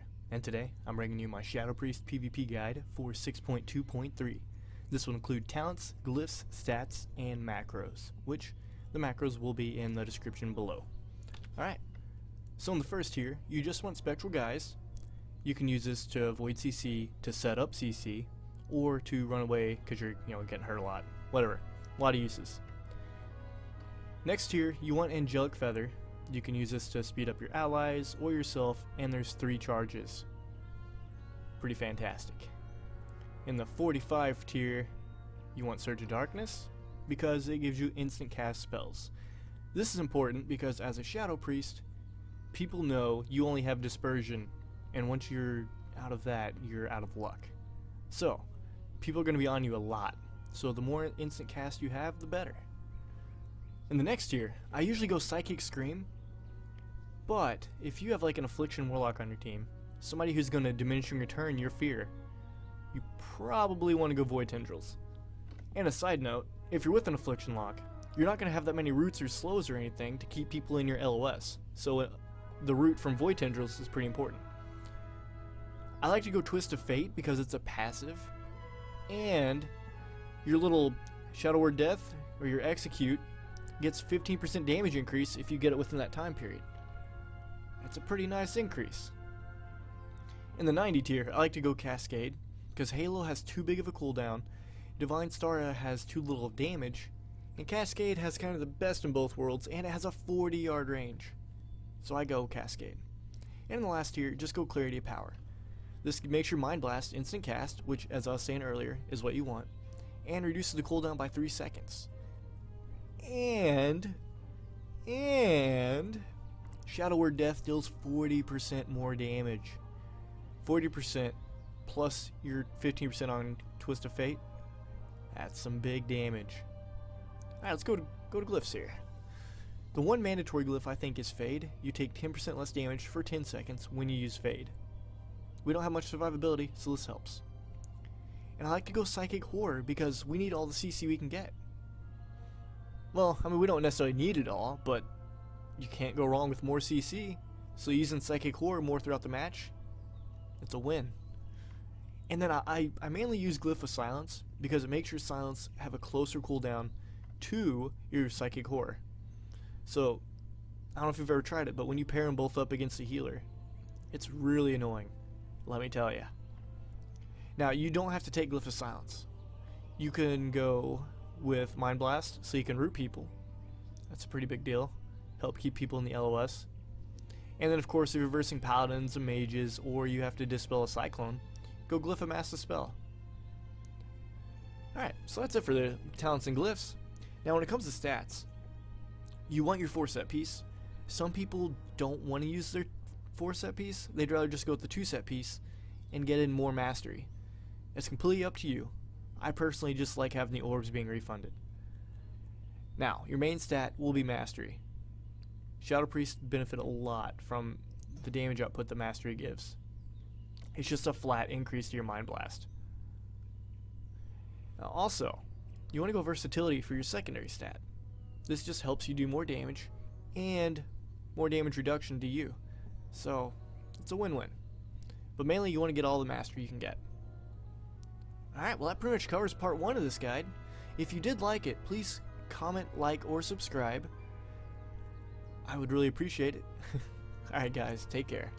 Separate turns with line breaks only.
here, and today I'm bringing you my Shadow Priest PvP guide for 6.2.3. This will include talents, glyphs, stats, and macros, which the macros will be in the description below. Alright, so in the first tier, you just want Spectral Guise. You can use this to avoid CC, to set up CC, or to run away because you're getting hurt a lot. Whatever, a lot of uses. Next tier, you want Angelic Feather. You can use this to speed up your allies or yourself, and there's 3 charges. Pretty fantastic. In the 45 tier, you want Surge of Darkness, because it gives you instant cast spells. This is important because as a Shadow Priest, people know you only have Dispersion, and once you're out of that, you're out of luck. So, people are going to be on you a lot, so the more instant cast you have, the better. In the next tier, I usually go Psychic Scream, but if you have like an Affliction Warlock on your team, somebody who's going to diminishing return your fear, you probably want to go Void Tendrils. And a side note, if you're with an Affliction Lock, you're not going to have that many roots or slows or anything to keep people in your LOS, so the root from Void Tendrils is pretty important. I like to go Twist of Fate because it's a passive, and your little Shadow Word Death or your Execute gets 15% damage increase if you get it within that time period. That's a pretty nice increase. In the 90 tier, I like to go Cascade, because Halo has too big of a cooldown, Divine Star has too little of damage, and Cascade has kind of the best in both worlds, and it has a 40-yard range. So I go Cascade. And in the last tier, just go Clarity of Power. This makes your Mind Blast instant cast, which, as I was saying earlier, is what you want, and reduces the cooldown by 3 seconds. And Shadow Word Death deals 40% more damage. 40% plus your 15% on Twist of Fate. That's some big damage. Alright, let's go to glyphs here. The one mandatory glyph I think is Fade. You take 10% less damage for 10 seconds when you use Fade. We don't have much survivability, so this helps. And I like to go Psychic Horror because we need all the CC we can get. Well, I mean, we don't necessarily need it all, but you can't go wrong with more CC. So using Psychic Horror more throughout the match, it's a win. And then I mainly use Glyph of Silence because it makes your silence have a closer cooldown to your Psychic Horror. So, I don't know if you've ever tried it, but when you pair them both up against a healer, it's really annoying, let me tell you. Now, you don't have to take Glyph of Silence. You can go with Mind Blast, so you can root people. That's a pretty big deal. Help keep people in the LOS. And then, of course, if you're reversing Paladins and Mages, or you have to dispel a Cyclone, go Glyph of Mass Dispel. Alright, so that's it for the talents and glyphs. Now, when it comes to stats, you want your 4 set piece. Some people don't want to use their 4 set piece. They'd rather just go with the 2 set piece and get in more mastery. It's completely up to you. I personally just like having the orbs being refunded. Now, your main stat will be Mastery. Shadow Priests benefit a lot from the damage output that Mastery gives. It's just a flat increase to your Mind Blast. Now also, you want to go Versatility for your secondary stat. This just helps you do more damage and more damage reduction to you. So, it's a win-win. But mainly you want to get all the Mastery you can get. Alright, well that pretty much covers part 1 of this guide. If you did like it, please comment, like, or subscribe. I would really appreciate it. Alright guys, take care.